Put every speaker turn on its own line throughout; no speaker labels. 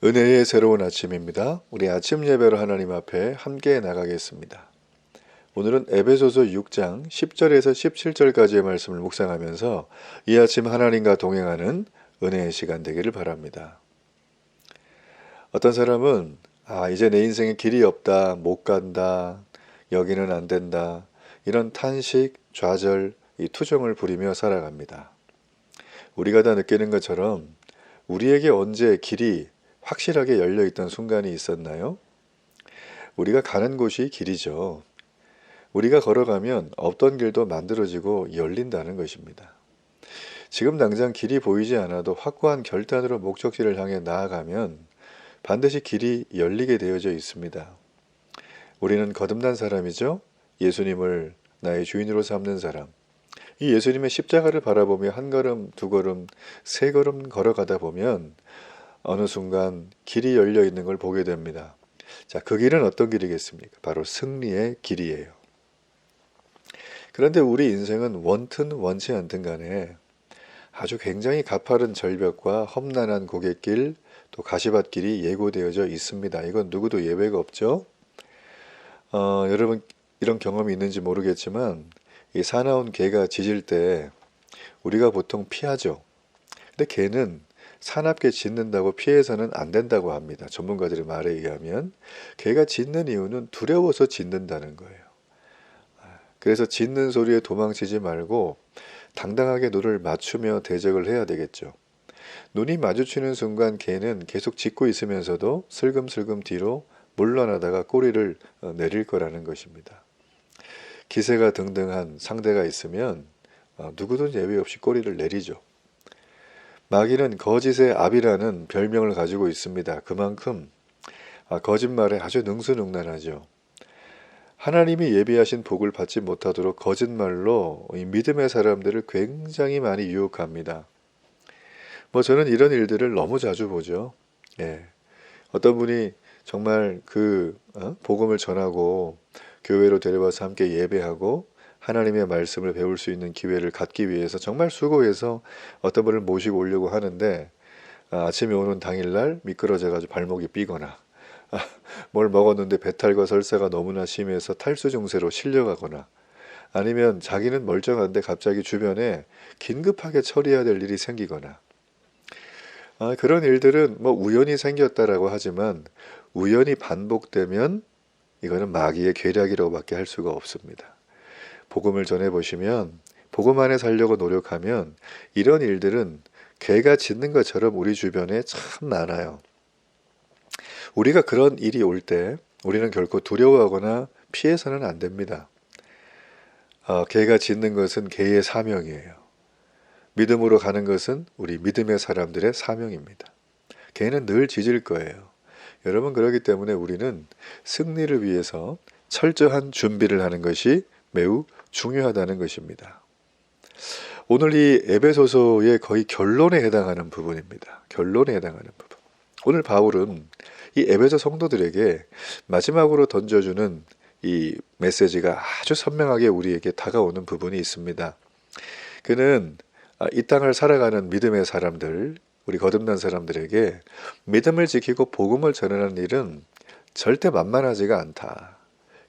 은혜의 새로운 아침입니다. 우리 아침 예배로 하나님 앞에 함께 나가겠습니다. 오늘은 에베소서 6장 10절에서 17절까지의 말씀을 묵상하면서 이 아침 하나님과 동행하는 은혜의 시간 되기를 바랍니다. 어떤 사람은 이제 내 인생에 길이 없다, 못 간다, 여기는 안 된다, 이런 탄식, 좌절, 이 투정을 부리며 살아갑니다. 우리가 다 느끼는 것처럼 우리에게 언제 길이 확실하게 열려있던 순간이 있었나요? 우리가 가는 곳이 길이죠. 우리가 걸어가면 없던 길도 만들어지고 열린다는 것입니다. 지금 당장 길이 보이지 않아도 확고한 결단으로 목적지를 향해 나아가면 반드시 길이 열리게 되어져 있습니다. 우리는 거듭난 사람이죠. 예수님을 나의 주인으로 삼는 사람. 이 예수님의 십자가를 바라보며 한 걸음, 두 걸음, 세 걸음 걸어가다 보면 어느 순간 길이 열려 있는 걸 보게 됩니다. 자, 그 길은 어떤 길이겠습니까? 바로 승리의 길이에요. 그런데 우리 인생은 원튼 원치 않든 간에 아주 굉장히 가파른 절벽과 험난한 고갯길, 또 가시밭길이 예고되어져 있습니다. 이건 누구도 예외가 없죠. 여러분 이런 경험이 있는지 모르겠지만 이 사나운 개가 짖을 때 우리가 보통 피하죠. 근데 개는 사납게 짖는다고 피해서는 안 된다고 합니다. 전문가들의 말에 의하면 개가 짖는 이유는 두려워서 짖는다는 거예요. 그래서 짖는 소리에 도망치지 말고 당당하게 눈을 맞추며 대적을 해야 되겠죠. 눈이 마주치는 순간 개는 계속 짖고 있으면서도 슬금슬금 뒤로 물러나다가 꼬리를 내릴 거라는 것입니다. 기세가 등등한 상대가 있으면 누구든 예외 없이 꼬리를 내리죠. 마귀는 거짓의 압이라는 별명을 가지고 있습니다. 그만큼 거짓말에 아주 능수능란하죠. 하나님이 예비하신 복을 받지 못하도록 거짓말로 이 믿음의 사람들을 굉장히 많이 유혹합니다. 저는 이런 일들을 너무 자주 보죠. 어떤 분이 정말 복음을 전하고 교회로 데려와서 함께 예배하고 하나님의 말씀을 배울 수 있는 기회를 갖기 위해서 정말 수고해서 어떤 분을 모시고 오려고 하는데 아침에 오는 당일날 미끄러져가지고 발목이 삐거나 뭘 먹었는데 배탈과 설사가 너무나 심해서 탈수 증세로 실려가거나 아니면 자기는 멀쩡한데 갑자기 주변에 긴급하게 처리해야 될 일이 생기거나 그런 일들은 우연히 생겼다라고 하지만 우연히 반복되면 이거는 마귀의 계략이라고밖에 할 수가 없습니다. 복음을 전해보시면 복음 안에 살려고 노력하면 이런 일들은 개가 짖는 것처럼 우리 주변에 참 많아요. 우리가 그런 일이 올 때 우리는 결코 두려워하거나 피해서는 안 됩니다. 개가 짖는 것은 개의 사명이에요. 믿음으로 가는 것은 우리 믿음의 사람들의 사명입니다. 개는 늘 짖을 거예요. 여러분 그렇기 때문에 우리는 승리를 위해서 철저한 준비를 하는 것이 매우 중요하다는 것입니다. 오늘 이 에베소서의 거의 결론에 해당하는 부분입니다. 결론에 해당하는 부분. 오늘 바울은 이 에베소 성도들에게 마지막으로 던져주는 이 메시지가 아주 선명하게 우리에게 다가오는 부분이 있습니다. 그는 이 땅을 살아가는 믿음의 사람들, 우리 거듭난 사람들에게 믿음을 지키고 복음을 전하는 일은 절대 만만하지가 않다.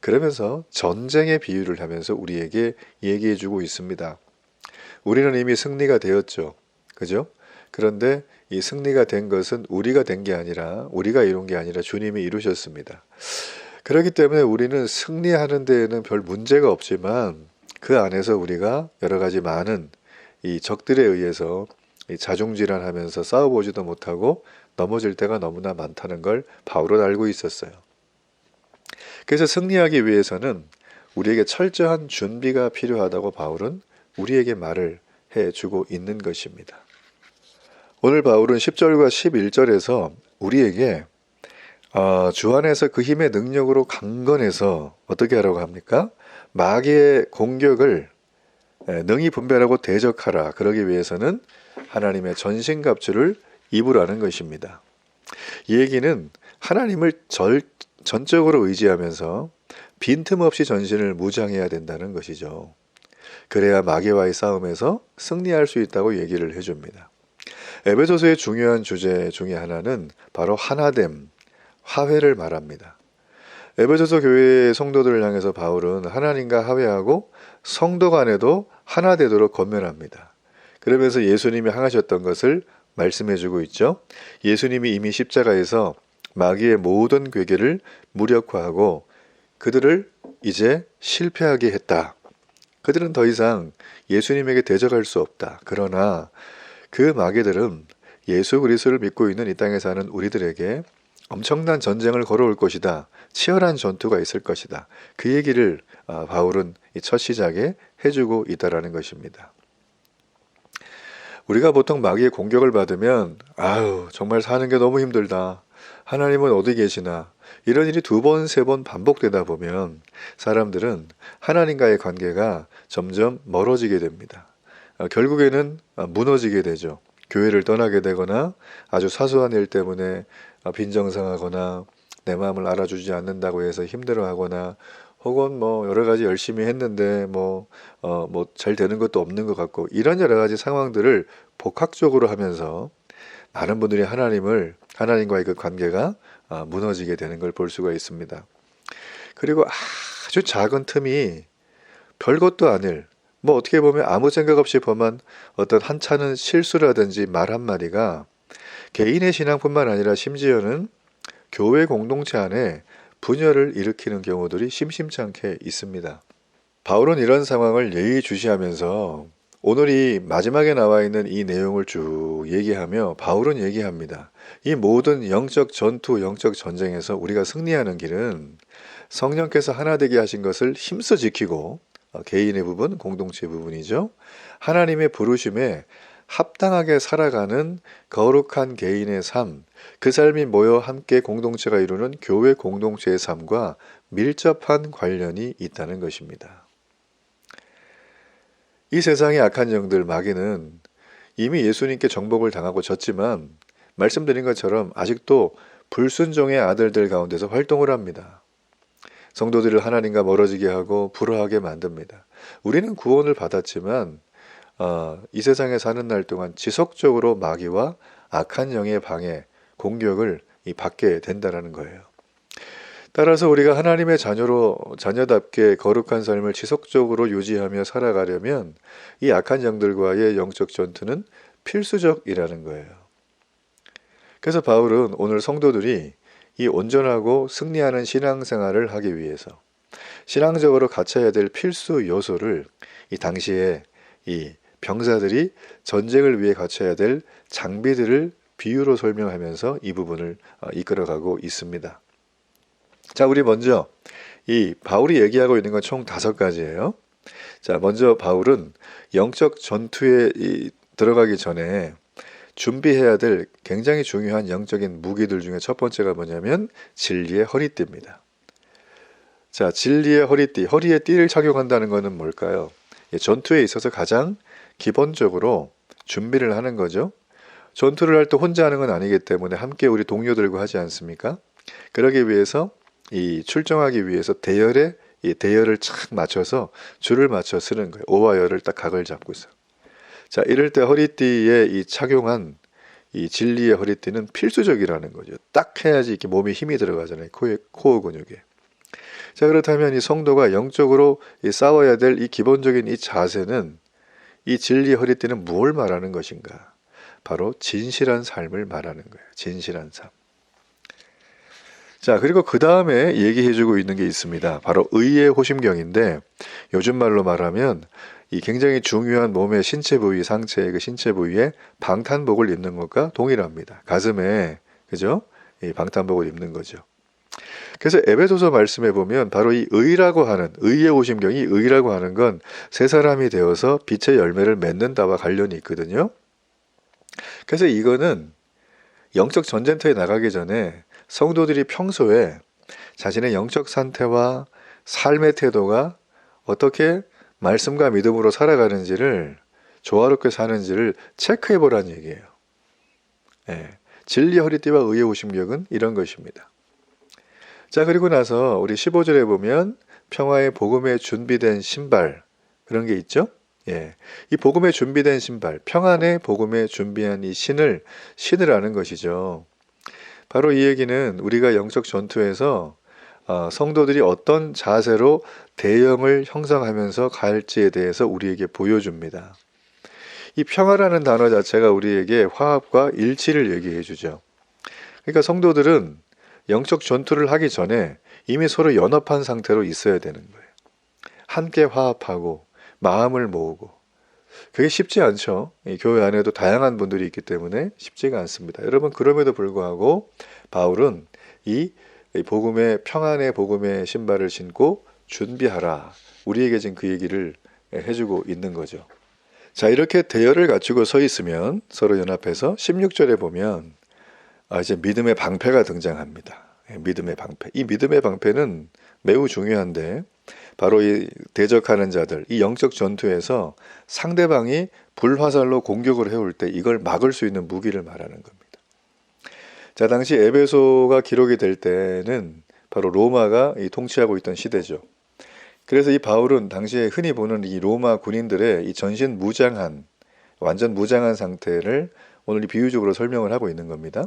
그러면서 전쟁의 비유를 하면서 우리에게 얘기해주고 있습니다. 우리는 이미 승리가 되었죠. 그죠? 그런데 이 승리가 된 것은 우리가 된 게 아니라 우리가 이룬 게 아니라 주님이 이루셨습니다. 그렇기 때문에 우리는 승리하는 데에는 별 문제가 없지만 그 안에서 우리가 여러 가지 많은 이 적들에 의해서 이 자중질환하면서 싸워보지도 못하고 넘어질 때가 너무나 많다는 걸 바울은 알고 있었어요. 그래서 승리하기 위해서는 우리에게 철저한 준비가 필요하다고 바울은 우리에게 말을 해주고 있는 것입니다. 오늘 바울은 10절과 11절에서 우리에게 주 안에서 그 힘의 능력으로 강건해서 어떻게 하라고 합니까? 마귀의 공격을 능히 분별하고 대적하라. 그러기 위해서는 하나님의 전신갑주를 입으라는 것입니다. 이 얘기는 하나님을 전적으로 의지하면서 빈틈없이 전신을 무장해야 된다는 것이죠. 그래야 마귀와의 싸움에서 승리할 수 있다고 얘기를 해줍니다. 에베소서의 중요한 주제 중에 하나는 바로 하나됨, 화해를 말합니다. 에베소서 교회의 성도들을 향해서 바울은 하나님과 화해하고 성도 간에도 하나 되도록 권면합니다. 그러면서 예수님이 행하셨던 것을 말씀해주고 있죠. 예수님이 이미 십자가에서 마귀의 모든 괴계를 무력화하고 그들을 이제 실패하게 했다. 그들은 더 이상 예수님에게 대적할 수 없다. 그러나 그 마귀들은 예수 그리스도를 믿고 있는 이 땅에 사는 우리들에게 엄청난 전쟁을 걸어올 것이다. 치열한 전투가 있을 것이다. 그 얘기를 바울은 이 첫 시작에 해주고 있다라는 것입니다. 우리가 보통 마귀의 공격을 받으면 아유 정말 사는 게 너무 힘들다. 하나님은 어디 계시나. 이런 일이 2번, 3번 반복되다 보면 사람들은 하나님과의 관계가 점점 멀어지게 됩니다. 결국에는 무너지게 되죠. 교회를 떠나게 되거나 아주 사소한 일 때문에 빈정상하거나 내 마음을 알아주지 않는다고 해서 힘들어하거나 혹은 뭐 여러 가지 열심히 했는데 뭐 잘 되는 것도 없는 것 같고 이런 여러 가지 상황들을 복합적으로 하면서 많은 분들이 하나님과의 그 관계가 무너지게 되는 걸 볼 수가 있습니다. 그리고 아주 작은 틈이 별것도 아닐 뭐 어떻게 보면 아무 생각 없이 범한 어떤 한차는 실수라든지 말 한마디가 개인의 신앙뿐만 아니라 심지어는 교회 공동체 안에 분열을 일으키는 경우들이 심심찮게 있습니다. 바울은 이런 상황을 예의주시하면서 오늘 이 마지막에 나와 있는 이 내용을 쭉 얘기하며 바울은 얘기합니다. 이 모든 영적 전투, 영적 전쟁에서 우리가 승리하는 길은 성령께서 하나 되게 하신 것을 힘써 지키고 개인의 부분, 공동체의 부분이죠. 하나님의 부르심에 합당하게 살아가는 거룩한 개인의 삶, 그 삶이 모여 함께 공동체가 이루는 교회 공동체의 삶과 밀접한 관련이 있다는 것입니다. 이 세상의 악한 영들 마귀는 이미 예수님께 정복을 당하고 졌지만 말씀드린 것처럼 아직도 불순종의 아들들 가운데서 활동을 합니다. 성도들을 하나님과 멀어지게 하고 불화하게 만듭니다. 우리는 구원을 받았지만 이 세상에 사는 날 동안 지속적으로 마귀와 악한 영의 방해, 공격을 받게 된다는 거예요. 따라서 우리가 하나님의 자녀답게 거룩한 삶을 지속적으로 유지하며 살아가려면 이 악한 영들과의 영적 전투는 필수적이라는 거예요. 그래서 바울은 오늘 성도들이 이 온전하고 승리하는 신앙생활을 하기 위해서 신앙적으로 갖춰야 될 필수 요소를 이 당시에 이 병사들이 전쟁을 위해 갖춰야 될 장비들을 비유로 설명하면서 이 부분을 이끌어가고 있습니다. 자, 우리 먼저 이 바울이 얘기하고 있는 건 총 5가지예요. 자, 먼저 바울은 영적 전투에 들어가기 전에 준비해야 될 굉장히 중요한 영적인 무기들 중에 첫 번째가 뭐냐면 진리의 허리띠입니다. 자, 진리의 허리띠, 허리에 띠를 착용한다는 것은 뭘까요? 전투에 있어서 가장 기본적으로 준비를 하는 거죠. 전투를 할 때 혼자 하는 건 아니기 때문에 함께 우리 동료들과 하지 않습니까? 그러기 위해서 출정하기 위해서 대열을 착 맞춰서 줄을 맞춰 쓰는 거예요. 오와 열을 딱 각을 잡고 있어. 자, 이럴 때 허리띠에 착용한 이 진리의 허리띠는 필수적이라는 거죠. 딱 해야지 이렇게 몸에 힘이 들어가잖아요. 코어 근육에. 자, 그렇다면 이 성도가 영적으로 싸워야 될 이 기본적인 이 자세는 이 진리의 허리띠는 무엇을 말하는 것인가? 바로 진실한 삶을 말하는 거예요. 진실한 삶. 자, 그리고 그 다음에 얘기해주고 있는 게 있습니다. 바로 의의 호심경인데 요즘 말로 말하면 이 굉장히 중요한 몸의 신체 부위, 상체의 그 신체 부위에 방탄복을 입는 것과 동일합니다. 가슴에, 그죠? 이 방탄복을 입는 거죠. 그래서 에베소서 말씀해 보면 바로 이 의라고 하는, 의의 호심경이 의라고 하는 건 새 사람이 되어서 빛의 열매를 맺는다와 관련이 있거든요. 그래서 이거는 영적 전쟁터에 나가기 전에 성도들이 평소에 자신의 영적 상태와 삶의 태도가 어떻게 말씀과 믿음으로 살아가는지를 조화롭게 사는지를 체크해 보라는 얘기예요. 진리 허리띠와 의의 호심경은 이런 것입니다. 자, 그리고 나서 우리 15절에 보면 평화의 복음에 준비된 신발 그런 게 있죠. 예. 이 복음에 준비된 신발, 평안의 복음에 준비한 이 신을 신으라는 것이죠. 바로 이 얘기는 우리가 영적 전투에서 성도들이 어떤 자세로 대형을 형성하면서 갈지에 대해서 우리에게 보여줍니다. 이 평화라는 단어 자체가 우리에게 화합과 일치를 얘기해 주죠. 그러니까 성도들은 영적 전투를 하기 전에 이미 서로 연합한 상태로 있어야 되는 거예요. 함께 화합하고 마음을 모으고. 그게 쉽지 않죠. 이 교회 안에도 다양한 분들이 있기 때문에 쉽지가 않습니다. 여러분, 그럼에도 불구하고 바울은 이 복음의 평안의 복음의 신발을 신고 준비하라. 우리에게 지금 그 얘기를 해주고 있는 거죠. 자, 이렇게 대열을 갖추고 서 있으면 서로 연합해서 16절에 보면 이제 믿음의 방패가 등장합니다. 믿음의 방패. 이 믿음의 방패는 매우 중요한데 바로 이 대적하는 자들, 이 영적 전투에서 상대방이 불화살로 공격을 해올 때 이걸 막을 수 있는 무기를 말하는 겁니다. 자, 당시 에베소가 기록이 될 때는 바로 로마가 통치하고 있던 시대죠. 그래서 이 바울은 당시에 흔히 보는 이 로마 군인들의 이 전신 무장한, 완전 무장한 상태를 오늘 비유적으로 설명을 하고 있는 겁니다.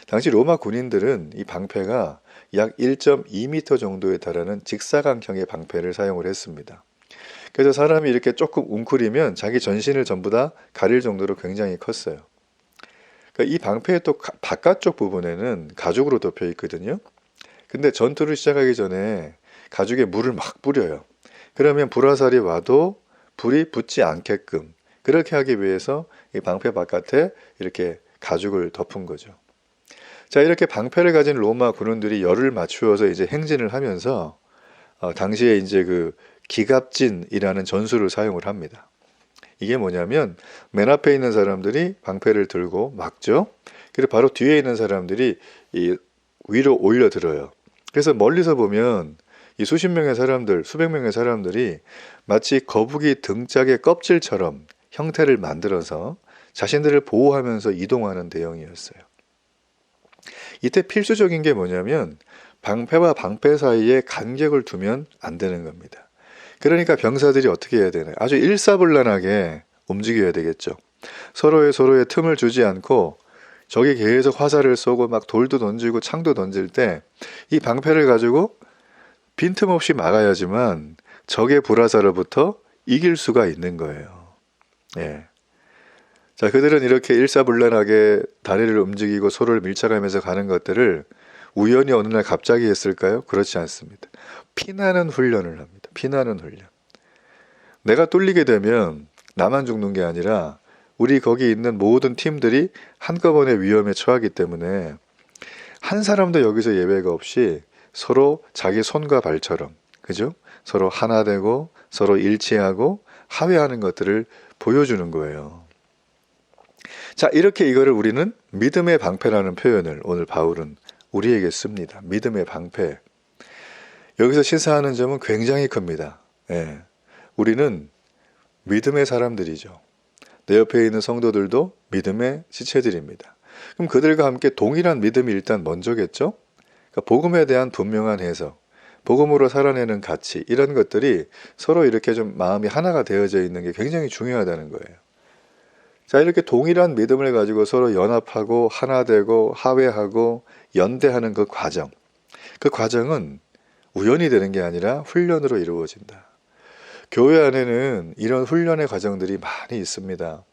당시 로마 군인들은 이 방패가 약 1.2m 정도에 달하는 직사각형의 방패를 사용을 했습니다. 그래서 사람이 이렇게 조금 웅크리면 자기 전신을 전부 다 가릴 정도로 굉장히 컸어요. 그러니까 이 방패의 또 바깥쪽 부분에는 가죽으로 덮여 있거든요. 근데 전투를 시작하기 전에 가죽에 물을 막 뿌려요. 그러면 불화살이 와도 불이 붙지 않게끔 그렇게 하기 위해서 이 방패 바깥에 이렇게 가죽을 덮은 거죠. 자, 이렇게 방패를 가진 로마 군인들이 열을 맞추어서 이제 행진을 하면서 당시에 이제 그 기갑진이라는 전술을 사용을 합니다. 이게 뭐냐면 맨 앞에 있는 사람들이 방패를 들고 막죠. 그리고 바로 뒤에 있는 사람들이 이 위로 올려들어요. 그래서 멀리서 보면 이 수십 명의 사람들, 수백 명의 사람들이 마치 거북이 등짝의 껍질처럼 형태를 만들어서 자신들을 보호하면서 이동하는 대형이었어요. 이때 필수적인 게 뭐냐면 방패와 방패 사이에 간격을 두면 안 되는 겁니다. 그러니까 병사들이 어떻게 해야 되나요? 아주 일사불란하게 움직여야 되겠죠. 서로의 틈을 주지 않고 적이 계속 화살을 쏘고 막 돌도 던지고 창도 던질 때 이 방패를 가지고 빈틈없이 막아야지만 적의 불화살로부터 이길 수가 있는 거예요. 예. 자, 그들은 이렇게 일사불란하게 다리를 움직이고 서로를 밀착하면서 가는 것들을 우연히 어느 날 갑자기 했을까요? 그렇지 않습니다. 피나는 훈련을 합니다. 피나는 훈련. 내가 뚫리게 되면 나만 죽는 게 아니라 우리 거기 있는 모든 팀들이 한꺼번에 위험에 처하기 때문에 한 사람도 여기서 예외가 없이 서로 자기 손과 발처럼, 그죠? 서로 하나 되고 서로 일치하고 합의하는 것들을 보여주는 거예요. 자, 이렇게 이거를 우리는 믿음의 방패라는 표현을 오늘 바울은 우리에게 씁니다. 믿음의 방패. 여기서 시사하는 점은 굉장히 큽니다. 예. 우리는 믿음의 사람들이죠. 내 옆에 있는 성도들도 믿음의 지체들입니다. 그럼 그들과 함께 동일한 믿음이 일단 먼저겠죠? 그러니까 복음에 대한 분명한 해석, 복음으로 살아내는 가치, 이런 것들이 서로 이렇게 좀 마음이 하나가 되어져 있는 게 굉장히 중요하다는 거예요. 자, 이렇게 동일한 믿음을 가지고 서로 연합하고 하나 되고 화해하고 연대하는 그 과정은 우연히 되는 게 아니라 훈련으로 이루어진다. 교회 안에는 이런 훈련의 과정들이 많이 있습니다.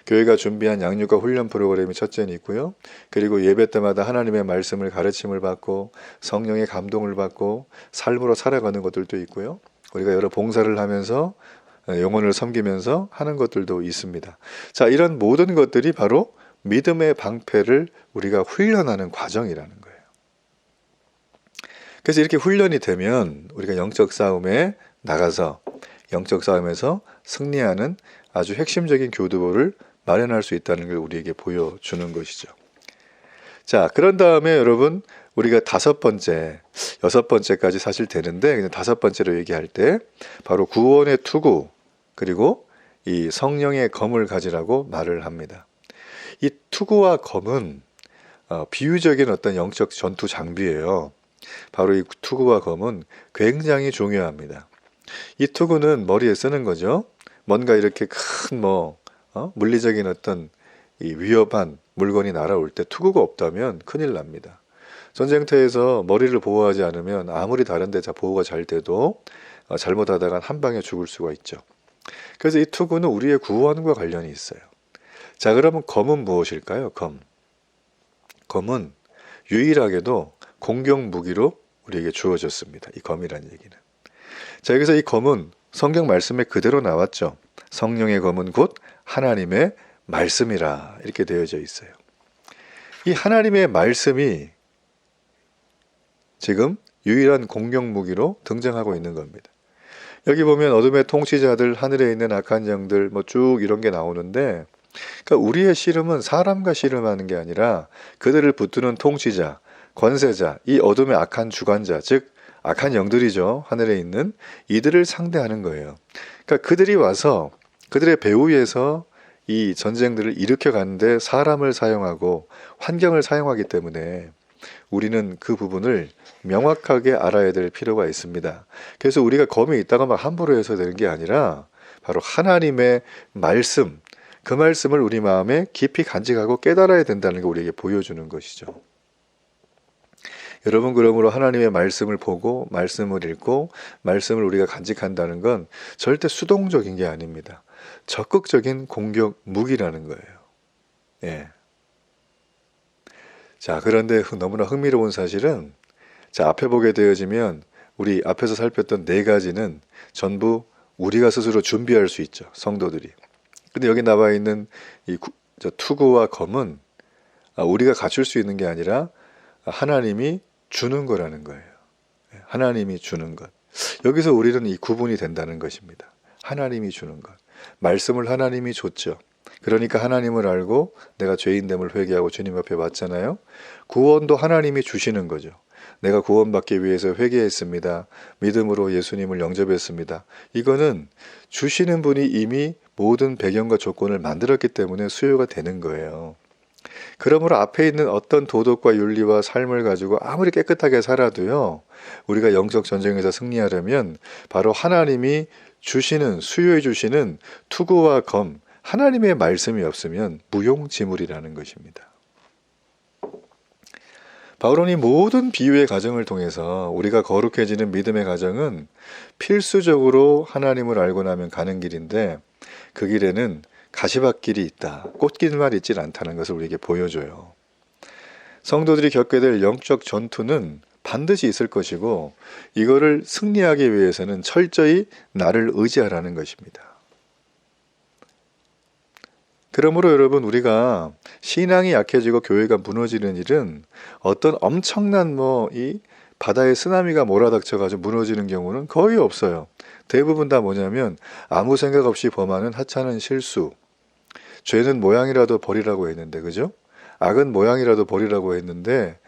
교회가 준비한 양육과 훈련 프로그램이 첫째는 있고요. 그리고 예배 때마다 하나님의 말씀을 가르침을 받고 성령의 감동을 받고 삶으로 살아가는 것들도 있고요. 우리가 여러 봉사를 하면서 영혼을 섬기면서 하는 것들도 있습니다. 자, 이런 모든 것들이 바로 믿음의 방패를 우리가 훈련하는 과정이라는 거예요. 그래서 이렇게 훈련이 되면 우리가 영적 싸움에 나가서 영적 싸움에서 승리하는 아주 핵심적인 교두보를 마련할 수 있다는 걸 우리에게 보여주는 것이죠. 자, 그런 다음에 여러분, 우리가 다섯 번째, 여섯 번째까지 사실 되는데 그냥 다섯 번째로 얘기할 때 바로 구원의 투구, 그리고 이 성령의 검을 가지라고 말을 합니다. 이 투구와 검은 비유적인 어떤 영적 전투 장비예요. 바로 이 투구와 검은 굉장히 중요합니다. 이 투구는 머리에 쓰는 거죠. 뭔가 이렇게 큰 물리적인 어떤 이 위협한 물건이 날아올 때 투구가 없다면 큰일 납니다. 전쟁터에서 머리를 보호하지 않으면 아무리 다른 데 보호가 잘 돼도 잘못하다간 한 방에 죽을 수가 있죠. 그래서 이 투구는 우리의 구원과 관련이 있어요. 자, 그러면 검은 무엇일까요? 검은 유일하게도 공격 무기로 우리에게 주어졌습니다. 이 검이란 얘기는. 자, 여기서 이 검은 성경 말씀에 그대로 나왔죠. 성령의 검은 곧 하나님의 말씀이라 이렇게 되어져 있어요. 이 하나님의 말씀이 지금 유일한 공격 무기로 등장하고 있는 겁니다. 여기 보면 어둠의 통치자들, 하늘에 있는 악한 영들 쭉 이런 게 나오는데, 그러니까 우리의 씨름은 사람과 씨름하는 게 아니라 그들을 붙드는 통치자, 권세자, 이 어둠의 악한 주관자, 즉 악한 영들이죠. 하늘에 있는 이들을 상대하는 거예요. 그러니까 그들이 와서 그들의 배후에서 이 전쟁들을 일으켜 가는데 사람을 사용하고 환경을 사용하기 때문에 우리는 그 부분을 명확하게 알아야 될 필요가 있습니다. 그래서 우리가 검이 있다가 막 함부로 해서 되는 게 아니라 바로 하나님의 말씀, 그 말씀을 우리 마음에 깊이 간직하고 깨달아야 된다는 걸 우리에게 보여주는 것이죠. 여러분, 그러므로 하나님의 말씀을 보고 말씀을 읽고 말씀을 우리가 간직한다는 건 절대 수동적인 게 아닙니다. 적극적인 공격 무기라는 거예요. 예. 자, 그런데 너무나 흥미로운 사실은, 자, 앞에 보게 되어지면 우리 앞에서 살폈던 네 가지는 전부 우리가 스스로 준비할 수 있죠. 성도들이. 근데 여기 나와 있는 이 투구와 검은 우리가 갖출 수 있는 게 아니라 하나님이 주는 거라는 거예요. 하나님이 주는 것. 여기서 우리는 이 구분이 된다는 것입니다. 하나님이 주는 것. 말씀을 하나님이 줬죠. 그러니까 하나님을 알고 내가 죄인됨을 회개하고 주님 앞에 왔잖아요. 구원도 하나님이 주시는 거죠. 내가 구원받기 위해서 회개했습니다. 믿음으로 예수님을 영접했습니다. 이거는 주시는 분이 이미 모든 배경과 조건을 만들었기 때문에 수요가 되는 거예요. 그러므로 앞에 있는 어떤 도덕과 윤리와 삶을 가지고 아무리 깨끗하게 살아도요, 우리가 영적 전쟁에서 승리하려면 바로 하나님이 주시는, 수요해 주시는 투구와 검, 하나님의 말씀이 없으면 무용지물이라는 것입니다. 바울은 이 모든 비유의 과정을 통해서 우리가 거룩해지는 믿음의 과정은 필수적으로 하나님을 알고 나면 가는 길인데, 그 길에는 가시밭길이 있다, 꽃길만 있질 않다는 것을 우리에게 보여줘요. 성도들이 겪게 될 영적 전투는 반드시 있을 것이고, 이거를 승리하기 위해서는 철저히 나를 의지하라는 것입니다. 그러므로 여러분, 우리가 신앙이 약해지고 교회가 무너지는 일은 어떤 엄청난 이 바다에 쓰나미가 몰아닥쳐가지고 무너지는 경우는 거의 없어요. 대부분 다 뭐냐면 아무 생각 없이 범하는 하찮은 실수. 죄는 모양이라도 버리라고 했는데, 그죠? 악은 모양이라도 버리라고 했는데,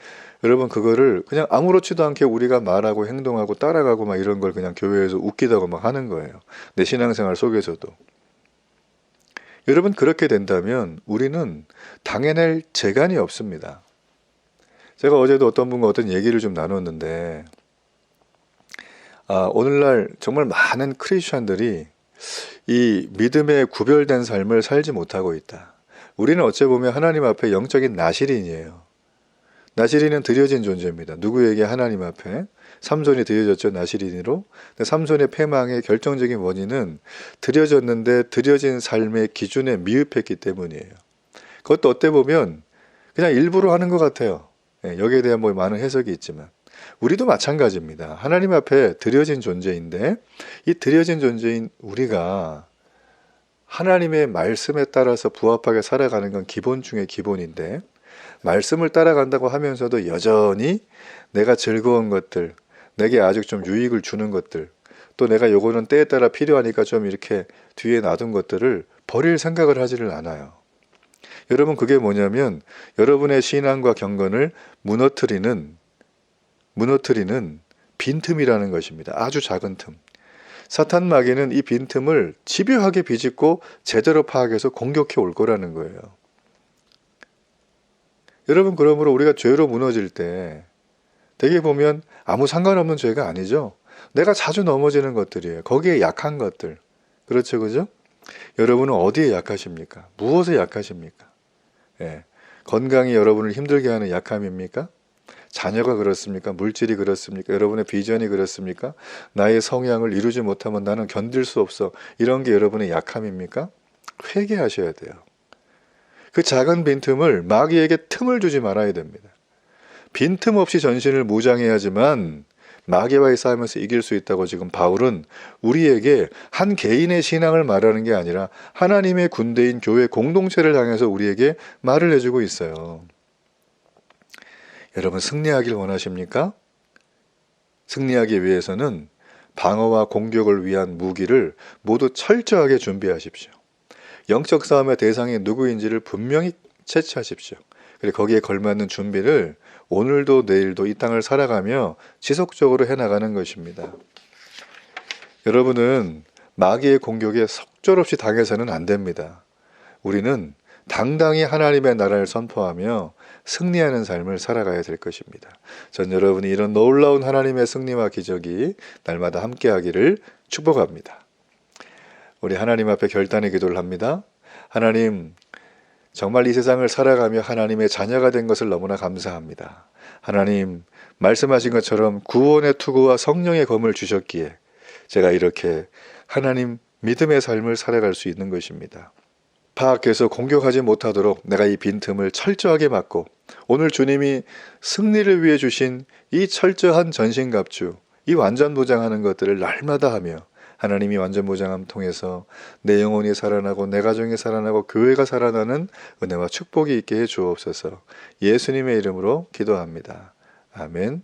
여러분, 그거를 그냥 아무렇지도 않게 우리가 말하고 행동하고 따라가고 막 이런 걸 그냥 교회에서 웃기다고 막 하는 거예요. 내 신앙생활 속에서도. 여러분, 그렇게 된다면 우리는 당해낼 재간이 없습니다. 제가 어제도 어떤 분과 어떤 얘기를 좀 나눴는데, 오늘날 정말 많은 크리스천들이 이 믿음에 구별된 삶을 살지 못하고 있다. 우리는 어찌 보면 하나님 앞에 영적인 나시린이에요. 나시린은 드려진 존재입니다. 누구에게? 하나님 앞에. 삼손이 드려졌죠, 나시린으로. 근데 삼손의 패망의 결정적인 원인은 드려졌는데 드려진 삶의 기준에 미흡했기 때문이에요. 그것도 어때 보면 그냥 일부러 하는 것 같아요. 여기에 대한 많은 해석이 있지만 우리도 마찬가지입니다. 하나님 앞에 드려진 존재인데, 이 드려진 존재인 우리가 하나님의 말씀에 따라서 부합하게 살아가는 건 기본 중에 기본인데, 말씀을 따라간다고 하면서도 여전히 내가 즐거운 것들, 내게 아직 좀 유익을 주는 것들, 또 내가 요거는 때에 따라 필요하니까 좀 이렇게 뒤에 놔둔 것들을 버릴 생각을 하지를 않아요. 여러분, 그게 뭐냐면 여러분의 신앙과 경건을 무너뜨리는 빈틈이라는 것입니다. 아주 작은 틈. 사탄 마귀는 이 빈틈을 집요하게 비집고 제대로 파악해서 공격해 올 거라는 거예요. 여러분, 그러므로 우리가 죄로 무너질 때 되게 보면 아무 상관없는 죄가 아니죠. 내가 자주 넘어지는 것들이에요. 거기에 약한 것들. 그렇죠, 그죠? 여러분은 어디에 약하십니까? 무엇에 약하십니까? 예. 건강이 여러분을 힘들게 하는 약함입니까? 자녀가 그렇습니까? 물질이 그렇습니까? 여러분의 비전이 그렇습니까? 나의 성향을 이루지 못하면 나는 견딜 수 없어. 이런 게 여러분의 약함입니까? 회개하셔야 돼요. 그 작은 빈틈을 마귀에게 틈을 주지 말아야 됩니다. 빈틈 없이 전신을 무장해야지만 마귀와의 싸움에서 이길 수 있다고 지금 바울은 우리에게 한 개인의 신앙을 말하는 게 아니라 하나님의 군대인 교회 공동체를 향해서 우리에게 말을 해주고 있어요. 여러분 승리하길 원하십니까? 승리하기 위해서는 방어와 공격을 위한 무기를 모두 철저하게 준비하십시오. 영적 싸움의 대상이 누구인지를 분명히 채취하십시오. 그리고 거기에 걸맞는 준비를 오늘도 내일도 이 땅을 살아가며 지속적으로 해나가는 것입니다. 여러분은 마귀의 공격에 속절없이 당해서는 안 됩니다. 우리는 당당히 하나님의 나라를 선포하며 승리하는 삶을 살아가야 될 것입니다. 전 여러분이 이런 놀라운 하나님의 승리와 기적이 날마다 함께하기를 축복합니다. 우리 하나님 앞에 결단의 기도를 합니다. 하나님, 정말 이 세상을 살아가며 하나님의 자녀가 된 것을 너무나 감사합니다. 하나님, 말씀하신 것처럼 구원의 투구와 성령의 검을 주셨기에 제가 이렇게 하나님 믿음의 삶을 살아갈 수 있는 것입니다. 파악해서 공격하지 못하도록 내가 이 빈틈을 철저하게 막고 오늘 주님이 승리를 위해 주신 이 철저한 전신갑주, 이 완전무장하는 것들을 날마다 하며 하나님이 완전무장함 통해서 내 영혼이 살아나고 내 가정이 살아나고 교회가 살아나는 은혜와 축복이 있게 해 주옵소서. 예수님의 이름으로 기도합니다. 아멘.